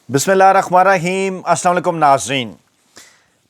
बिस्मिल्लाहिर्रहमानिर्रहीम। अस्सलाम वालेकुम नाज़रीन।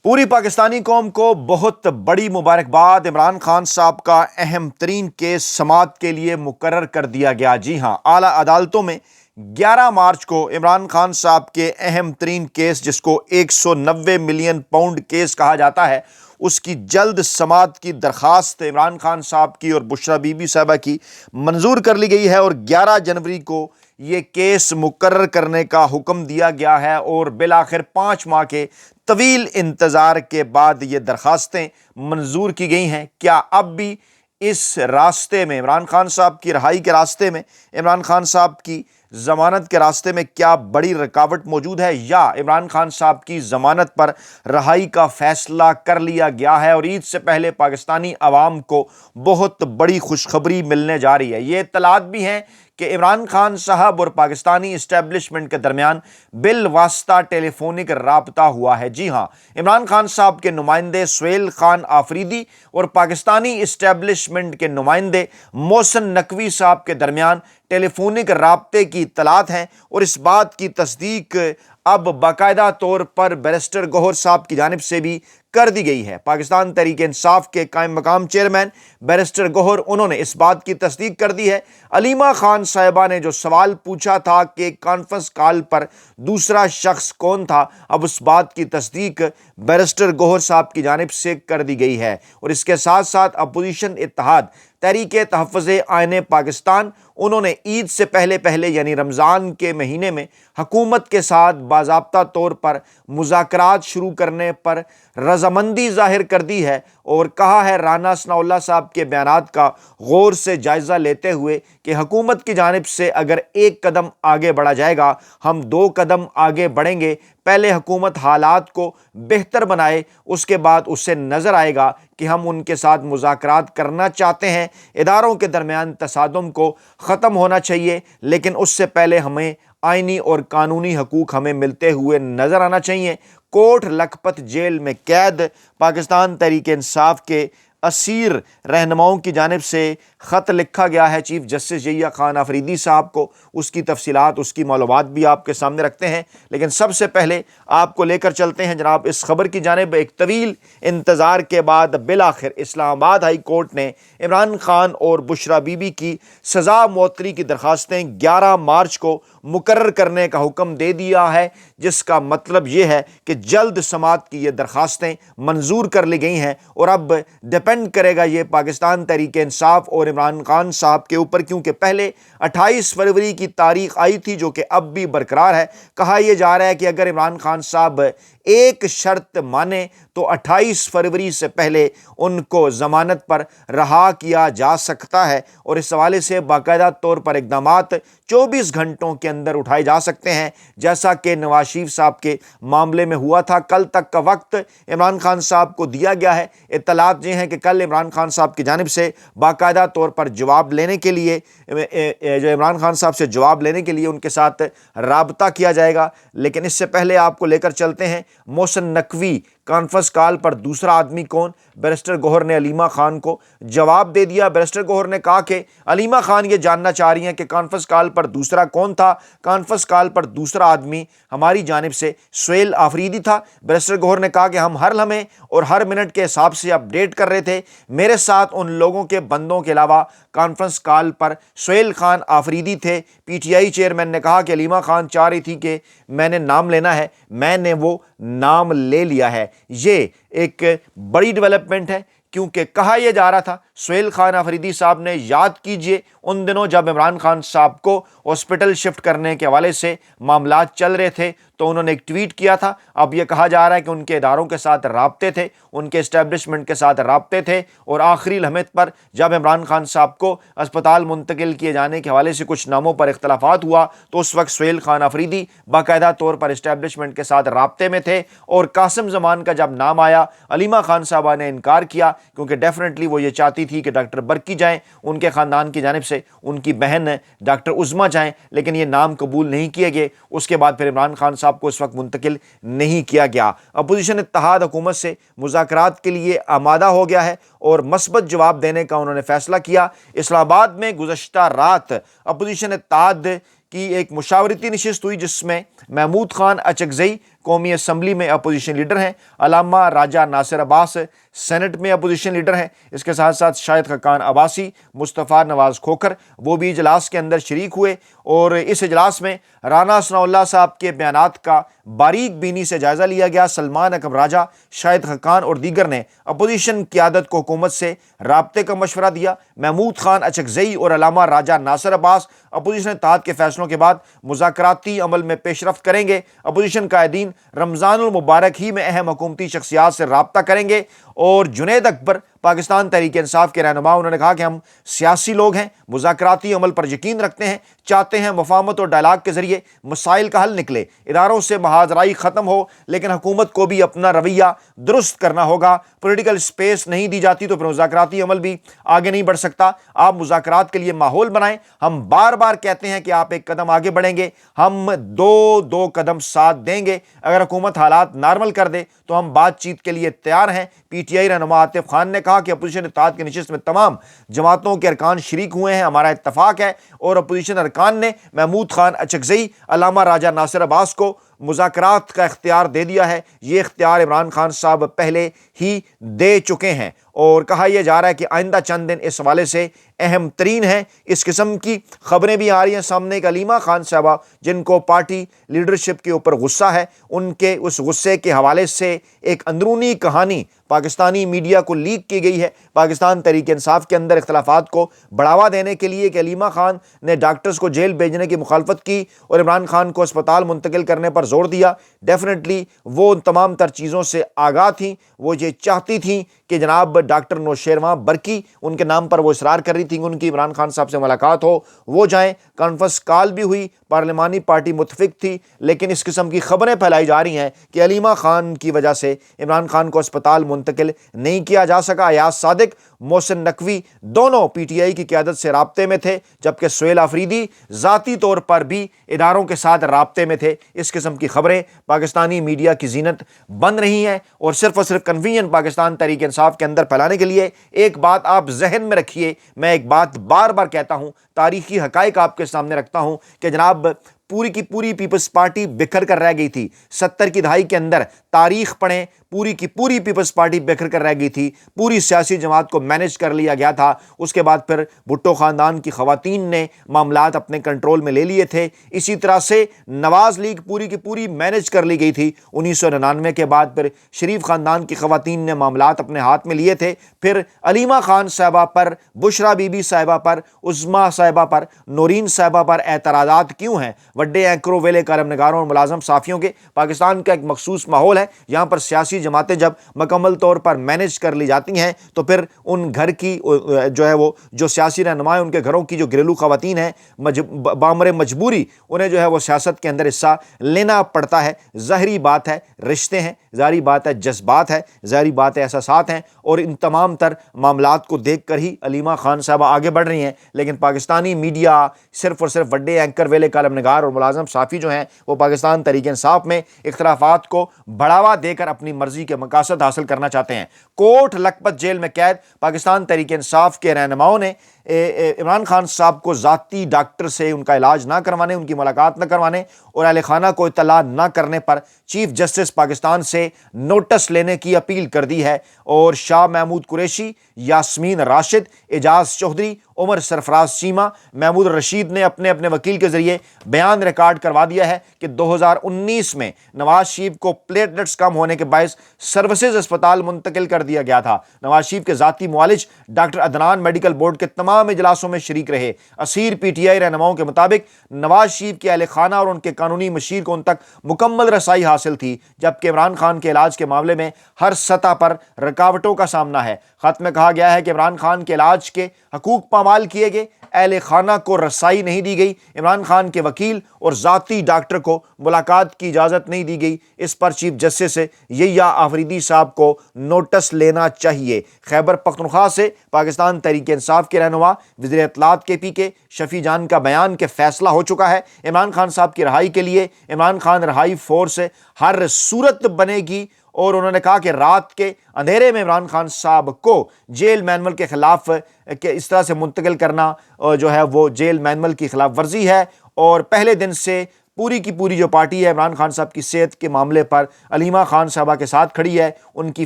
पूरी पाकिस्तानी कौम को बहुत बड़ी मुबारकबाद। इमरान खान साहब का अहम तरीन केस समाअत के लिए मुकर्रर कर दिया गया। जी हाँ, आला अदालतों में 11 मार्च को इमरान खान साहब के अहम तरीन केस, जिसको 190 मिलियन पाउंड केस कहा जाता है, उसकी जल्द समाअत की दरख्वास्त इमरान खान साहब की और बुशरा बीबी साहबा की मंजूर कर ली गई है और 11 जनवरी को ये केस मुकर्रर करने का हुक्म दिया गया है। और बिलाखिर 5 माह के तवील इंतज़ार के बाद ये दरख्वास्तें मंजूर की गई हैं। क्या अब भी इस रास्ते में, इमरान खान साहब की रिहाई के रास्ते में, इमरान खान साहब की ज़मानत के रास्ते में क्या बड़ी रुकावट मौजूद है, या इमरान खान साहब की ज़मानत पर रिहाई का फ़ैसला कर लिया गया है और ईद से पहले पाकिस्तानी अवाम को बहुत बड़ी खुशखबरी मिलने जा रही है? ये इत्तलात भी हैं कि इमरान खान साहब और पाकिस्तानी इस्टेब्लिशमेंट के दरमियान बिल वास्ता टेलीफोनिक राबता हुआ है। जी हाँ, इमरान खान साहब के नुमाइंदे सुहेल खान आफरीदी और पाकिस्तानी इस्टेब्लिशमेंट के नुमाइंदे मोहसिन नकवी साहब के दरमियान टेलीफोनिक राबते की इत्तलात हैं और इस बात की तस्दीक अब बाकायदा तौर पर बैरिस्टर गौहर साहब की जानिब से भी कर दी गई है। पाकिस्तान तहरीक इंसाफ के कायम मकाम चेयरमैन बैरिस्टर गौहर, उन्होंने इस बात की तस्दीक कर दी है। अलीमा खान साहिबा ने जो सवाल पूछा था कि कॉन्फ्रेंस कॉल पर दूसरा शख्स कौन था, अब उस बात की तस्दीक बैरिस्टर गौहर साहब की जानिब से कर दी गई है। और इसके साथ साथ अपोजिशन इत्तेहाद तहरीक तहफ़्फ़ुज़ आईन पाकिस्तान, उन्होंने ईद से पहले यानी रमज़ान के महीने में हुकूमत के साथ बाज़ाब्ता तौर पर मुज़ाकरात शुरू करने पर रज़ामंदी ज़ाहिर कर दी है और कहा है, राना सनाउल्लाह साहब के बयानात का गौर से जायज़ा लेते हुए, कि हुकूमत की जानिब से अगर एक कदम आगे बढ़ा जाएगा, हम 2 कदम आगे बढ़ेंगे। पहले हुकूमत हालात को बेहतर बनाए, उसके बाद उससे नज़र आएगा कि हम उनके साथ मुज़ाकरात करना चाहते हैं। इदारों के दरमियान तसादुम को ख़त्म होना चाहिए, लेकिन उससे पहले हमें आइनी और कानूनी हकूक़ हमें मिलते हुए नज़र आना चाहिए। कोट लखपत जेल में कैद पाकिस्तान तहरीक इंसाफ के असीर रहनुमाओं की जानिब से ख़त लिखा गया है चीफ जस्टिस यहिया खान आफरीदी साहब को। उसकी तफसीलात, उसकी मालूमात भी आपके सामने रखते हैं, लेकिन सबसे पहले आपको लेकर चलते हैं जनाब इस खबर की जानिब। एक तवील इंतज़ार के बाद बिलाखिर इस्लामाबाद हाई कोर्ट ने इमरान खान और बुशरा बीबी की सज़ा मौतरी की दरख्वास्तें 11 मार्च को मुकर्रर करने का हुक्म दे दिया है, जिसका मतलब ये है कि जल्द समाअत की ये दरख्वास्तें मंजूर कर ली गई हैं। और अब डिपेंड करेगा ये पाकिस्तान तहरीक इंसाफ और इमरान खान साहब के ऊपर, क्योंकि पहले 28 फरवरी की तारीख आई थी जो कि अब भी बरकरार है। कहा यह जा रहा है कि अगर इमरान खान साहब एक शर्त माने तो 28 फरवरी से पहले उनको ज़मानत पर रहा किया जा सकता है और इस हवाले से बाकायदा तौर पर इक़दामात 24 घंटों के अंदर उठाए जा सकते हैं, जैसा कि नवाज शरीफ साहब के मामले में हुआ था। कल तक का वक्त इमरान खान साहब को दिया गया है। इत्तलात ये हैं कि कल इमरान खान साहब की जानिब से बाकायदा तौर पर जवाब लेने के लिए, जो इमरान खान साहब से जवाब लेने के लिए उनके साथ राबता किया जाएगा। लेकिन इससे पहले आपको लेकर चलते हैं मोहसिन नकवी कॉन्फ्रेंस कॉल पर दूसरा आदमी कौन। बैरिस्टर गौहर ने अलीमा खान को जवाब दे दिया। बैरिस्टर गौहर ने कहा कि अलीमा खान ये जानना चाह रही हैं कि कॉन्फ्रेंस कॉल पर दूसरा कौन था। कॉन्फ्रेंस कॉल पर दूसरा आदमी हमारी जानिब से सुहेल आफरीदी था। बैरिस्टर गौहर ने कहा कि हम हर लम्हे और हर मिनट के हिसाब से अपडेट कर रहे थे। मेरे साथ उन लोगों के बंदों के अलावा कॉन्फ्रेंस कॉल पर सुहेल खान आफरीदी थे। पीटीआई चेयरमैन ने कहा कि अलीमा खान चाह रही थी कि मैंने नाम लेना है, मैंने वो नाम ले लिया है। ये एक बड़ी डेवलपमेंट है, क्योंकि कहा यह जा रहा था, सुहेल खान आफरीदी साहब ने, याद कीजिए उन दिनों जब इमरान खान साहब को हॉस्पिटल शिफ्ट करने के हवाले से मामलात चल रहे थे, तो उन्होंने एक ट्वीट किया था। अब यह कहा जा रहा है कि उनके इदारों के साथ राब्ते थे, उनके इस्टेब्लिशमेंट के साथ राब्ते थे, और आखिरी लम्हे पर जब इमरान खान साहब को अस्पताल मुंतकिल किए जाने के हवाले से कुछ नामों पर इख्तलाफात हुआ, तो उस वक्त सुहेल खान आफरीदी बाकायदा तौर पर इस्टेब्लिशमेंट के साथ राब्ते में थे। और कासिम ज़मान का जब नाम आया, अलीमा खान साहबा ने इनकार किया, क्योंकि डेफिनेटली वो ये चाहती थी कि डॉक्टर बरकी जाएँ, उनके ख़ानदान की जानिब से उनकी बहन डॉक्टर उज़्मा जाएँ, लेकिन ये नाम कबूल नहीं किए गए। उसके बाद फिर इमरान खान साहब को इस वक्त मुंतकिल नहीं किया गया। अपोजिशन इत्तेहाद हुकूमत से मुज़ाकरात के लिए आमादा हो गया है और मस्बत जवाब देने का उन्होंने फैसला किया। इस्लामाबाद में गुज़श्ता रात अपोजिशन इत्तेहाद की एक मुशावरती नशिस्त हुई जिसमें महमूद खान अचकजई कौमी असम्बली में अपोजिशन लीडर हैं, अलामा राजा नासिर अब्बास सेनेट में अपोजिशन लीडर हैं, इसके साथ साथ शाहिद खकान अब्बासी, मुस्तफ़ा नवाज़ खोखर वो भी इजलास के अंदर शरीक हुए। और इस इजलास में राना सनाउल्लाह साहब के बयानात का बारीक बीनी से जायज़ा लिया गया। सलमान अकबर राजा, शाहिद खकान और दीगर ने अपोजिशन क़यादत को हुकूमत से राब्ते का मशवरा दिया। महमूद खान अचकजई और अलामा राजा नासिर अब्बास अपोजिशन इत्तेहाद के फैसलों के बाद मुज़ाकराती अमल में पेशरफ्त करेंगे। अपोजिशन कायदीन रमज़ानुल मुबारक ही में अहम हुकूमती शख्सियात से राब्ता करेंगे। और जुनैद अकबर पाकिस्तान तहरीक इंसाफ के रहनुमा, उन्होंने कहा कि हम सियासी लोग हैं, मुज़ाकराती अमल पर यकीन रखते हैं, चाहते हैं मुफाहमत और डायलाग के ज़रिए मसाइल का हल निकले, इदारों से महाजराई ख़त्म हो, लेकिन हुकूमत को भी अपना रवैया दुरुस्त करना होगा। पॉलिटिकल स्पेस नहीं दी जाती तो फिर मुज़ाकराती अमल भी आगे नहीं बढ़ सकता। आप मुज़ाकरात के लिए माहौल बनाएं। हम बार बार कहते हैं कि आप एक कदम आगे बढ़ेंगे, हम दो कदम साथ देंगे। अगर हुकूमत हालात नॉर्मल कर दे तो हम बातचीत के लिए तैयार हैं। पीटीआई रहनुमा आतिफ खान ने कहा कि अपोजिशन इत्तेहाद की नशिस्त में तमाम जमातों के अरकान शरीक हुए हैं, हमारा इत्तफाक है। और अपोजिशन अरकान ने महमूद खान अचकजई, अलामा राजा नासिर अब्बास को मुज़ाकरात का इख्तियार दे दिया है। ये इख्तियार इमरान खान साहब पहले ही दे चुके हैं। और कहा यह जा रहा है कि आइंदा चंद दिन इस हवाले से अहम तरीन है। इस किस्म की खबरें भी आ रही हैं सामने। एक अलीमा खान साहबा जिनको पार्टी लीडरशिप के ऊपर गुस्सा है, उनके उस गुस्से के हवाले से एक अंदरूनी कहानी पाकिस्तानी मीडिया को लीक की गई है। पाकिस्तान तहरीक इंसाफ के अंदर इख्तलाफात को बढ़ावा देने के लिए कि अलीमा खान ने डॉक्टर्स को जेल भेजने की मुखालफत की और इमरान खान को अस्पताल मुंतकिल करने पर जोर दिया। डेफिनेटली वो उन तमाम तर चीज़ों से आगाह थी। वो ये चाहती थी कि जनाब डॉक्टर नौशेरवां बरकी, उनके नाम पर वो इसरार कर रही थी उनकी इमरान खान साहब से मुलाकात हो, वो जाएं। कॉन्फ्रेंस कॉल भी हुई, पार्लिमानी पार्टी मुतफिक थी, लेकिन इस किस्म की खबरें फैलाई जा रही हैं कि अलीमा खान की वजह से इमरान खान को अस्पताल मुंतकिल नहीं किया जा सका। अयाज सादिक, मोहसिन नकवी दोनों पीटीआई की क़यादत से राब्ते में थे, जबकि सुहेल आफरीदी ज़ाती तौर पर भी इदारों के साथ राब्ते में थे। इस किस्म की खबरें पाकिस्तानी मीडिया की जीनत बन रही हैं और सिर्फ कन्वीनियंट पाकिस्तान तहरीक इंसाफ के अंदर फैलाने के लिए। एक बात आप जहन में रखिए, मैं एक बात बार बार कहता हूं, तारीखी हकाइक आपके सामने रखता हूं कि जनाब पूरी की पूरी पीपल्स पार्टी बिखर कर रह गई थी। 70 की दहाई के अंदर तारीख पढ़ें, पूरी की पूरी पीपल्स पार्टी बिखर कर रह गई थी। पूरी सियासी जमात को मैनेज कर लिया गया था। उसके बाद फिर भुट्टो ख़ानदान की ख़वातीन ने मामलात अपने कंट्रोल में ले लिए थे। इसी तरह से नवाज़ लीग पूरी की पूरी मैनेज कर ली गई थी। 1999 के बाद फिर शरीफ ख़ानदान की ख़वातीन ने मामलात अपने हाथ में लिए थे। फिर अलीमा खान साहिबा पर, बुशरा बीबी साहिबा पर, उज़्मा साहिबा पर, नूरीन साहिबा पर एतराज़ात क्यों हैं? वड्डे एंकरों, वेले कालमनगारों और मुलाजम साफ़ियों के पाकिस्तान का एक मखसूस माहौल है। यहाँ पर सियासी जमातें जब मुकम्मल तौर पर मैनेज कर ली जाती हैं तो फिर उन घर की जो है वो जो सियासी रहनुमा उनके घरों की जो घरेलू ख़वातीन हैं बामरे मजबूरी उन्हें जो है वो सियासत के अंदर हिस्सा लेना पड़ता है। ज़ाहिरी बात है, रिश्ते हैं, ज़ाहिरी बात है, जज्बात है, ज़ाहिरी बात है, एहसासात हैं। और इन तमाम तर मामलात को देख कर ही अलीमा खान साहबा आगे बढ़ रही हैं। लेकिन पाकिस्तानी मीडिया सिर्फ और सिर्फ वड्डे एंकर, वेले कालमनगार और मुलाजम साफ़ी जो हैं वो पाकिस्तान तहरीक इंसाफ में इख्तलाफात को बढ़ावा देकर अपनी मर्जी के मकासद हासिल करना चाहते हैं। कोट लखपत जेल में कैद पाकिस्तान तहरीक इंसाफ के रहनुमाओं ने इमरान खान साहब को ज़ाती डॉक्टर से उनका इलाज ना करवाने, उनकी मुलाकात न करवाने और अहले खाना को इत्तला न करने पर चीफ जस्टिस पाकिस्तान से नोटिस लेने की अपील कर दी है। और शाह महमूद कुरैशी, यास्मीन राशिद, एजाज चौधरी, उमर सरफराज चीमा, महमूद रशीद ने अपने अपने वकील के जरिए बयान रिकॉर्ड करवा दिया है कि 2019 में नवाज शरीफ को प्लेटलेट्स कम होने के बायस सर्विसेज अस्पताल मुंतकिल कर दिया गया था। नवाज शरीफ के ज़ाती मुआलिज डॉक्टर अदनान मेडिकल बोर्ड के तमाम इजलासों में शरीक रहे। असीर पीटीआई रहनुमाओं के मुताबिक नवाज शरीफ के अहले खाना और उनके कानूनी मशीर को उन तक मुकम्मल रसाई हासिल थी, जबकि इमरान खान के इलाज के मामले में हर सतह पर रुकावटों का सामना है। खत में कहा गया है कि इमरान खान के इलाज के हकूक पामाल किए गए, अहले खाना को रसाई नहीं दी गई, इमरान खान के वकील और ज़ाती डॉक्टर को मुलाकात की इजाज़त नहीं दी गई। इस पर चीफ जस्टिस यहिया आफरीदी साहब को नोटिस लेना चाहिए। खैबर पख्तूनख्वा से पाकिस्तान तहरीक इंसाफ के रहनुमा वज़ीर इत्तलात KP के शफी जान का बयान के फैसला हो चुका है। इमरान खान साहब की रहाई के लिए इमरान खान रहाई फोर्स हर सूरत बनेगी। और उन्होंने कहा कि रात के अंधेरे में इमरान खान साहब को जेल मैनुअल के ख़िलाफ़ के इस तरह से मुंतकिल करना जो है वो जेल मैनुअल की खिलाफ वर्जी है اور پہلے دن سے پوری کی پوری جو پارٹی ہے عمران خان صاحب کی صحت کے معاملے پر علیمہ خان صاحبہ کے ساتھ کھڑی ہے، ان کی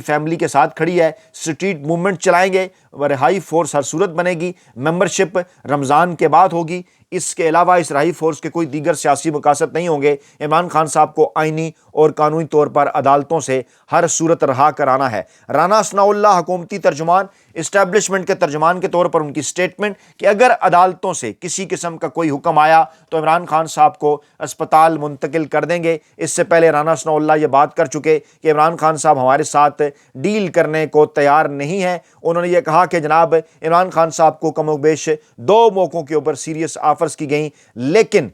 فیملی کے ساتھ کھڑی ہے، اسٹریٹ موومنٹ چلائیں گے، رہائی فورس ہر صورت بنے گی، ممبرشپ رمضان کے بعد ہوگی۔ اس کے علاوہ اس رہائی فورس کے کوئی دیگر سیاسی مقاصد نہیں ہوں گے۔ عمران خان صاحب کو آئینی اور قانونی طور پر عدالتوں سے ہر صورت رہا کرانا ہے۔ رانا ثناء اللہ حکومتی ترجمان، اسٹیبلشمنٹ کے ترجمان کے طور پر ان کی سٹیٹمنٹ کہ اگر عدالتوں سے کسی قسم کا کوئی حکم آیا تو عمران خان صاحب کو اسپتال منتقل کر دیں گے۔ اس سے پہلے رانا ثناء اللہ یہ بات کر چکے کہ عمران خان صاحب ہمارے ساتھ ڈیل کرنے کو تیار نہیں ہیں۔ انہوں نے یہ کہا کہ جناب عمران خان صاحب کو کم و بیش 2 موقعوں کے اوپر سیریس آفرز کی گئیں، لیکن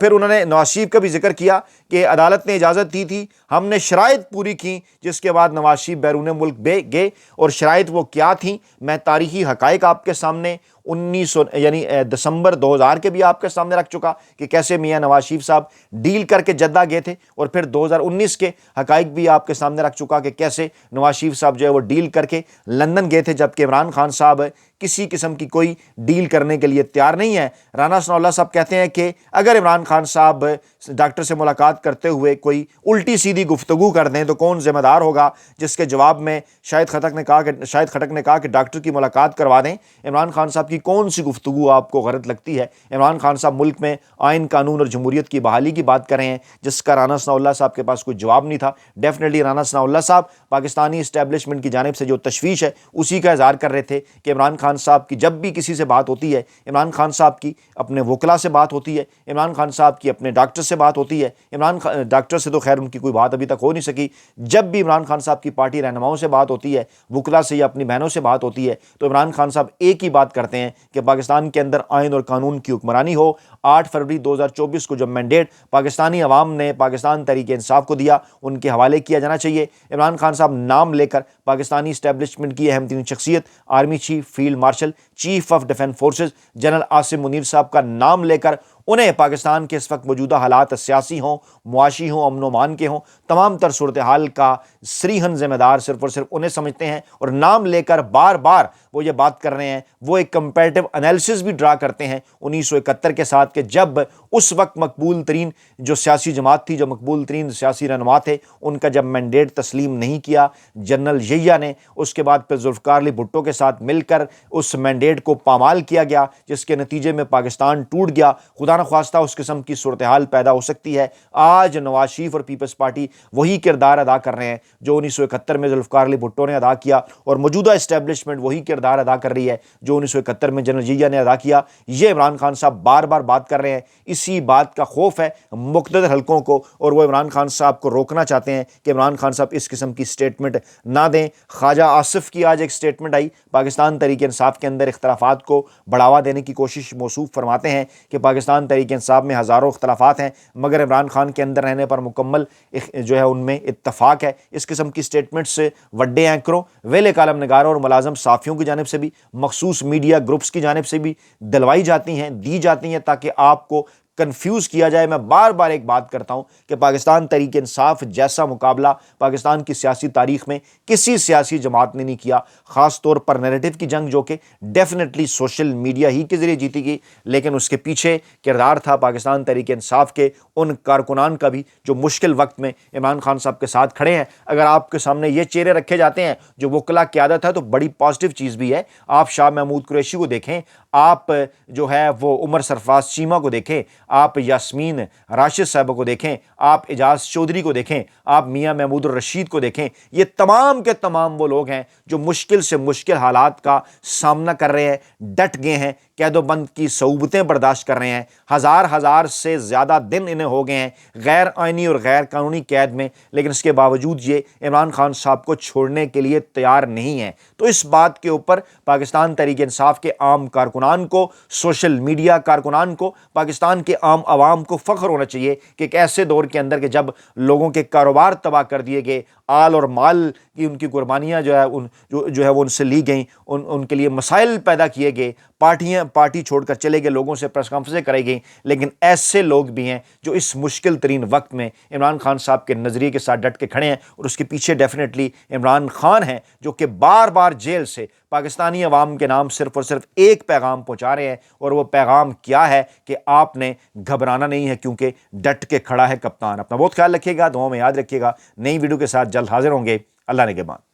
پھر انہوں نے نواز شریف کا بھی ذکر کیا کہ عدالت نے اجازت دی تھی، ہم نے شرائط پوری کی، جس کے بعد نواز شریف بیرون ملک گئے، اور شرائط وہ کیا تھیں میں تاریخی حقائق آپ کے سامنے دسمبر 2000 کے بھی آپ کے سامنے رکھ چکا کہ کیسے میاں نواز شریف صاحب ڈیل کر کے جدہ گئے تھے، اور پھر 2019 کے حقائق بھی آپ کے سامنے رکھ چکا کہ کیسے نواز شریف صاحب جو ہے وہ ڈیل کر کے لندن گئے تھے، جبکہ عمران خان صاحب کسی قسم کی کوئی ڈیل کرنے کے لیے تیار نہیں ہے۔ رانا ثناء اللہ صاحب کہتے ہیں کہ اگر عمران خان صاحب ڈاکٹر سے ملاقات کرتے ہوئے کوئی الٹی سیدھی گفتگو کر دیں تو کون ذمہ دار ہوگا، جس کے جواب میں شاہد خٹک نے کہا کہ ڈاکٹر کی ملاقات کروا دیں۔ عمران خان صاحب کی کون سی گفتگو آپ کو غلط لگتی ہے؟ عمران خان صاحب ملک میں آئین قانون اور جمہوریت کی بحالی کی بات کر رہے ہیں، جس کا رانا ثناء اللہ صاحب کے پاس کوئی جواب نہیں تھا۔ ڈیفینیٹلی رانا ثناء اللہ صاحب پاکستانی اسٹیبلشمنٹ کی جانب سے جو تشویش ہے اسی کا اظہار کر رہے تھے کہ عمران خان صاحب کی جب بھی کسی سے بات ہوتی ہے، عمران خان صاحب کی اپنے وکلا سے بات ہوتی ہے، عمران خان صاحب کی اپنے ڈاکٹر سے بات ہوتی ہے، ڈاکٹر سے تو خیر ان کی کوئی بات ابھی تک ہو نہیں سکی، جب بھی عمران خان صاحب کی پارٹی رہنماؤں سے بات ہوتی ہے، وکلا سے یا اپنی بہنوں سے بات ہوتی ہے، تو عمران خان صاحب ایک ہی بات کرتے ہیں کہ پاکستان کے اندر آئین اور قانون کی حکمرانی ہو۔ 8 فروری 2024 کو جو مینڈیٹ پاکستانی عوام نے پاکستان تحریک انصاف کو دیا، ان کے حوالے کیا جانا چاہیے۔ عمران خان صاحب نام لے کر پاکستانی اسٹیبلشمنٹ کی اہم ترین شخصیت army chief field marshal chief of defence forces general Asim Munir صاحب کا نام لے کر انہیں پاکستان کے اس وقت موجودہ حالات سیاسی ہوں، معاشی ہوں، امن و امان کے ہوں، تمام تر صورتحال کا سریحن ذمہ دار صرف اور صرف انہیں سمجھتے ہیں، اور نام لے کر بار بار وہ یہ بات کر رہے ہیں۔ وہ ایک کمپیریٹو انالیسس بھی ڈرا کرتے ہیں 1971 کے ساتھ کہ جب اس وقت مقبول ترین جو سیاسی جماعت تھی، جو مقبول ترین سیاسی رہنما تھے، ان کا جب مینڈیٹ تسلیم نہیں کیا جنرل یحییٰ نے، اس کے بعد پھر ذوالفقار علی بھٹو کے ساتھ مل کر اس مینڈیٹ کو پامال کیا گیا، جس کے نتیجے میں پاکستان ٹوٹ گیا۔ خدا نخواستہ اس قسم کی صورتحال پیدا ہو سکتی ہے۔ آج نواز شریف اور پیپلز پارٹی وہی کردار ادا کر رہے ہیں جو 1971 میں ذوالفقار علی بھٹو نے ادا کیا، اور موجودہ اسٹیبلشمنٹ وہی کردار ادا کر رہی ہے جو 1971 میں جنرل یحییٰ نے ادا کیا۔ یہ عمران خان صاحب بار بار بات کر رہے ہیں، اسی بات کا خوف ہے مقتدر حلقوں کو، اور وہ عمران خان صاحب کو روکنا چاہتے ہیں کہ عمران خان صاحب اس قسم کی سٹیٹمنٹ نہ دیں۔ خواجہ آصف کی آج ایک سٹیٹمنٹ آئی، پاکستان تحریک انصاف کے اندر اختلافات کو بڑھاوا دینے کی کوشش موصوف فرماتے ہیں کہ پاکستان تحریک انصاف میں ہزاروں اختلافات ہیں مگر عمران خان کے اندر رہنے پر مکمل جو ہے ان میں اتفاق ہے۔ اس قسم کی سٹیٹمنٹ سے وڈے اینکروں، ویلے کالم نگاروں اور ملازم صحافیوں کی جانب سے بھی، مخصوص میڈیا گروپس کی جانب سے بھی دلوائی جاتی ہیں، دی جاتی ہیں تاکہ آپ کو کنفیوز کیا جائے۔ میں بار بار ایک بات کرتا ہوں کہ پاکستان تحریک انصاف جیسا مقابلہ پاکستان کی سیاسی تاریخ میں کسی سیاسی جماعت نے نہیں کیا، خاص طور پر نیریٹو کی جنگ جو کہ ڈیفینیٹلی سوشل میڈیا ہی کے ذریعے جیتی گئی، لیکن اس کے پیچھے کردار تھا پاکستان تحریک انصاف کے ان کارکنان کا بھی جو مشکل وقت میں عمران خان صاحب کے ساتھ کھڑے ہیں۔ اگر آپ کے سامنے یہ چہرے رکھے جاتے ہیں جو وکلا قیادت ہے تو بڑی پازیٹیو چیز بھی ہے۔ آپ شاہ محمود قریشی کو دیکھیں، آپ جو ہے وہ عمر سرفراز چیمہ کو دیکھیں، آپ یاسمین راشد صاحبہ کو دیکھیں، آپ اعجاز چودھری کو دیکھیں، آپ میاں محمود الرشید کو دیکھیں، یہ تمام کے تمام وہ لوگ ہیں جو مشکل سے مشکل حالات کا سامنا کر رہے ہیں، ڈٹ گئے ہیں، قید و بند کی صعوبتیں برداشت کر رہے ہیں، ہزار سے زیادہ دن انہیں ہو گئے ہیں غیر آئینی اور غیر قانونی قید میں، لیکن اس کے باوجود یہ عمران خان صاحب کو چھوڑنے کے لیے تیار نہیں ہیں۔ تو اس بات کے اوپر پاکستان تحریک انصاف کے عام کارکنان کو، سوشل میڈیا کارکنان کو، پاکستان کے عام عوام کو فخر ہونا چاہیے کہ ایک ایسے دور کے اندر کہ جب لوگوں کے کاروبار تباہ کر دیے گئے، آل اور مال کی ان کی قربانیاں جو ہے وہ ان سے لی گئیں، ان کے لیے مسائل پیدا کیے گئے، پارٹی چھوڑ کر چلے گئے، لوگوں سے پریس کانفرنسیں کرائی گئیں، لیکن ایسے لوگ بھی ہیں جو اس مشکل ترین وقت میں عمران خان صاحب کے نظریے کے ساتھ ڈٹ کے کھڑے ہیں، اور اس کے پیچھے ڈیفینیٹلی عمران خان ہیں، جو کہ بار بار جیل سے پاکستانی عوام کے نام صرف اور صرف ایک پیغام پہنچا رہے ہیں، اور وہ پیغام کیا ہے کہ آپ نے گھبرانا نہیں ہے، کیونکہ ڈٹ کے کھڑا ہے کپتان۔ اپنا بہت خیال رکھیے گا، دعاؤں میں یاد رکھیے گا۔ نئی ویڈیو کے ساتھ جلد حاضر ہوں گے۔ اللہ نگہبان۔